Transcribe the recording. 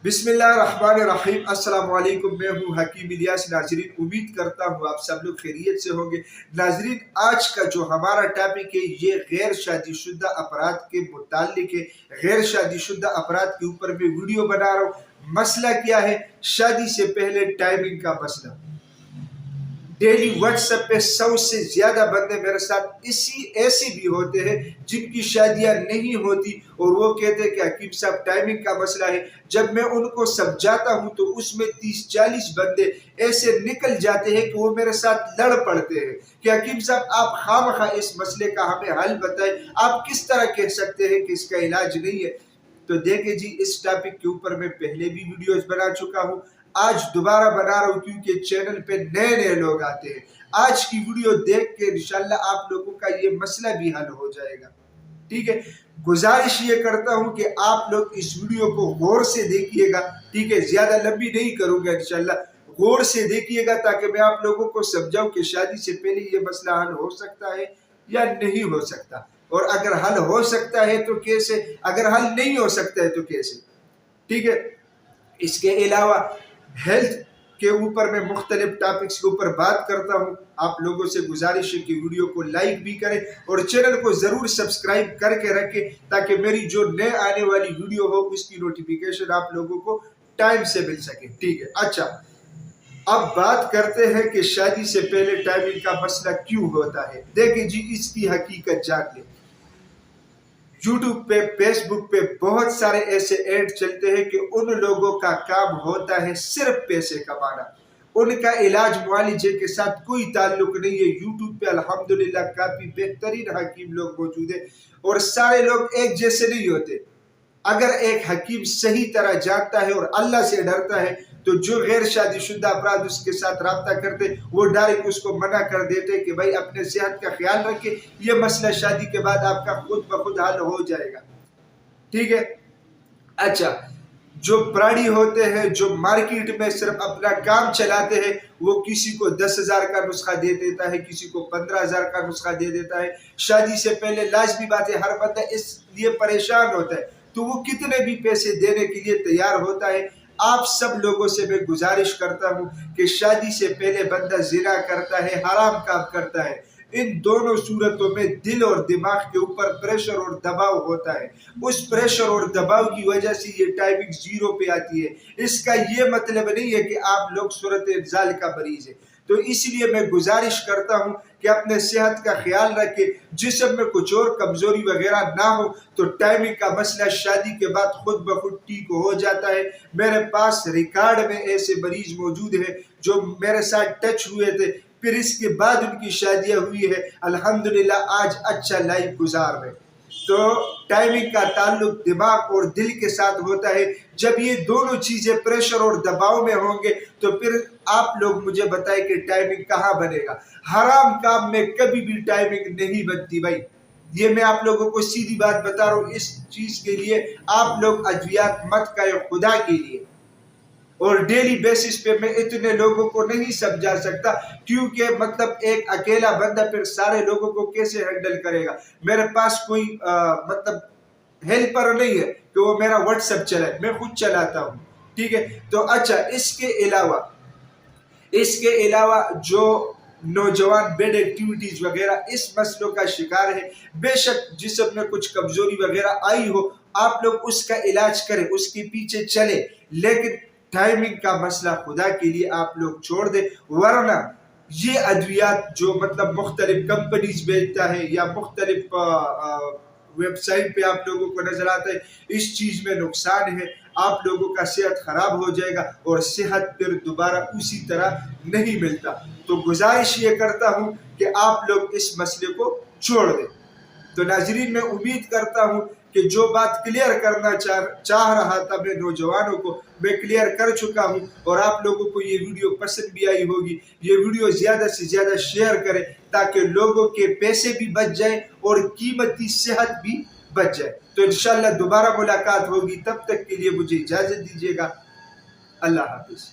بسم اللہ الرحمن الرحیم۔ السلام علیکم، میں ہوں حکیم الیاس۔ ناظرین، امید کرتا ہوں آپ سب لوگ خیریت سے ہوں گے۔ ناظرین، آج کا جو ہمارا ٹاپک ہے یہ غیر شادی شدہ افراد کے متعلق ہے۔ غیر شادی شدہ افراد کے اوپر میں ویڈیو بنا رہا ہوں۔ مسئلہ کیا ہے؟ شادی سے پہلے ٹائمنگ کا مسئلہ۔ ڈیلی واٹس ایپ پہ 100 سے زیادہ بندے میرے ساتھ ایسے بھی ہوتے ہیں جن کی شادیاں نہیں ہوتی اور وہ کہتے ہیں کہ حکیم صاحب ٹائمنگ کا مسئلہ ہے۔ جب میں ان کو سمجھاتا ہوں تو اس میں 30-40 بندے ایسے نکل جاتے ہیں کہ وہ میرے ساتھ لڑ پڑتے ہیں کہ حکیم صاحب آپ خواہ اس مسئلے کا ہمیں حل بتائیں، آپ کس طرح کہہ سکتے ہیں کہ اس کا علاج نہیں ہے؟ تو دیکھیں جی، اس ٹاپک کے اوپر میں پہلے بھی ویڈیوز بنا چکا ہوں، آج دوبارہ بنا رہا ہوں کیونکہ چینل پہ نئے لوگ آتے ہیں۔ آج کی ویڈیو دیکھ کے انشاءاللہ آپ لوگوں کا یہ مسئلہ بھی حل ہو جائے گا، ٹھیک ہے؟ گزارش یہ کرتا ہوں کہ آپ لوگ اس ویڈیو کو غور سے دیکھیے گا، ٹھیک ہے؟ زیادہ لمبی نہیں کروں گا انشاءاللہ، غور سے دیکھیے گا تاکہ میں آپ لوگوں کو سمجھاؤں کہ شادی سے پہلے یہ مسئلہ حل ہو سکتا ہے یا نہیں ہو سکتا، اور اگر حل ہو سکتا ہے تو کیسے، اگر حل نہیں ہو سکتا ہے تو کیسے، ٹھیک ہے؟ اس کے علاوہ ہیلتھ کے اوپر میں مختلف ٹاپکس کے اوپر بات کرتا ہوں۔ آپ لوگوں سے گزارش ہے کہ ویڈیو کو لائک بھی کریں اور چینل کو ضرور سبسکرائب کر کے رکھیں تاکہ میری جو نئے آنے والی ویڈیو ہو اس کی نوٹیفیکیشن آپ لوگوں کو ٹائم سے مل سکے، ٹھیک ہے؟ اچھا، اب بات کرتے ہیں کہ شادی سے پہلے ٹائمنگ کا مسئلہ کیوں ہوتا ہے۔ دیکھیں جی، اس کی حقیقت جان لیں۔ یوٹیوب پہ، فیس بک پہ بہت سارے ایسے ایڈ چلتے ہیں کہ ان لوگوں کا کام ہوتا ہے صرف پیسے کمانا، ان کا علاج معالجے کے ساتھ کوئی تعلق نہیں ہے۔ یوٹیوب پہ الحمدللہ کافی بہترین حکیم لوگ موجود ہیں اور سارے لوگ ایک جیسے نہیں ہوتے۔ اگر ایک حکیم صحیح طرح جانتا ہے اور اللہ سے ڈرتا ہے تو جو غیر شادی شدہ افراد اس کے ساتھ رابطہ کرتے وہ ڈائریکٹ اس کو منع کر دیتے کہ بھائی اپنے صحت کا خیال رکھے، یہ مسئلہ شادی کے بعد آپ کا خود بخود حل ہو جائے گا، ٹھیک ہے؟ اچھا، جو پراڑی ہوتے ہیں، جو مارکیٹ میں صرف اپنا کام چلاتے ہیں، وہ کسی کو 10,000 کا نسخہ دے دیتا ہے، کسی کو 15,000 کا نسخہ دے دیتا ہے۔ شادی سے پہلے لازمی بات ہے ہر بندہ اس لیے پریشان ہوتا ہے تو وہ کتنے بھی پیسے دینے کے لیے تیار ہوتا ہے۔ آپ سب لوگوں سے میں گزارش کرتا ہوں کہ شادی سے پہلے بندہ زنا کرتا ہے، حرام کام کرتا ہے، ان دونوں صورتوں میں دل اور دماغ کے اوپر پریشر اور دباؤ ہوتا ہے۔ اس پریشر اور دباؤ کی وجہ سے یہ ٹائمنگ 0 پہ آتی ہے۔ اس کا یہ مطلب نہیں ہے کہ آپ لوگ صورت انزال کا مریض ہے۔ تو اس لیے میں گزارش کرتا ہوں کہ اپنے صحت کا خیال رکھے، جسم میں کچھ اور کمزوری وغیرہ نہ ہو تو ٹائمنگ کا مسئلہ شادی کے بعد خود بخود ٹھیک ہو جاتا ہے۔ میرے پاس ریکارڈ میں ایسے مریض موجود ہیں جو میرے ساتھ ٹچ ہوئے تھے، پھر اس کے بعد ان کی شادیاں ہوئی ہے، الحمدللہ آج اچھا لائف گزار رہے۔ تو ٹائمنگ کا تعلق دماغ اور دل کے ساتھ ہوتا ہے۔ جب یہ دونوں چیزیں پریشر اور دباؤ میں ہوں گے تو پھر آپ لوگ مجھے بتائیں کہ ٹائمنگ کہاں بنے گا۔ حرام کام میں کبھی بھی ٹائمنگ نہیں بنتی بھائی، یہ میں آپ لوگوں کو سیدھی بات بتا رہا ہوں۔ اس چیز کے لیے آپ لوگ ادویات مت کھائیں خدا کے لیے، اور ڈیلی بیسس پہ میں اتنے لوگوں کو نہیں سمجھا سکتا کیونکہ مطلب ایک اکیلا بندہ پھر سارے لوگوں کو کیسے ہینڈل کرے گا۔ میرے پاس کوئی مطلب ہیلپر نہیں ہے کہ وہ میرا واٹس ایپ چلائے، میں خود چلاتا ہوں، ٹھیک ہے؟ تو اچھا، اس کے علاوہ جو نوجوان بیڈ ایکٹیویٹیز وغیرہ اس مسئلوں کا شکار ہے، بے شک جسم میں کچھ کمزوری وغیرہ آئی ہو، آپ لوگ اس کا علاج کریں، اس کے پیچھے چلیں، لیکن ٹائمنگ کا مسئلہ خدا کے لیے آپ لوگ چھوڑ دیں، ورنہ یہ ادویات جو مطلب مختلف کمپنیز بیچتا ہے یا مختلف ویب سائٹ پہ آپ لوگوں کو نظر آتا ہے، اس چیز میں نقصان ہے، آپ لوگوں کا صحت خراب ہو جائے گا اور صحت پھر دوبارہ اسی طرح نہیں ملتا۔ تو گزارش یہ کرتا ہوں کہ آپ لوگ اس مسئلے کو چھوڑ دیں۔ تو ناظرین، میں امید کرتا ہوں کہ جو بات کلیئر کرنا چاہ رہا تھا میں نوجوانوں کو، میں کلیئر کر چکا ہوں، اور آپ لوگوں کو یہ ویڈیو پسند بھی آئی ہوگی۔ یہ ویڈیو زیادہ سے زیادہ شیئر کریں تاکہ لوگوں کے پیسے بھی بچ جائیں اور قیمتی صحت بھی بچ جائے۔ تو انشاءاللہ دوبارہ ملاقات ہوگی، تب تک کے لیے مجھے اجازت دیجیے گا۔ اللہ حافظ۔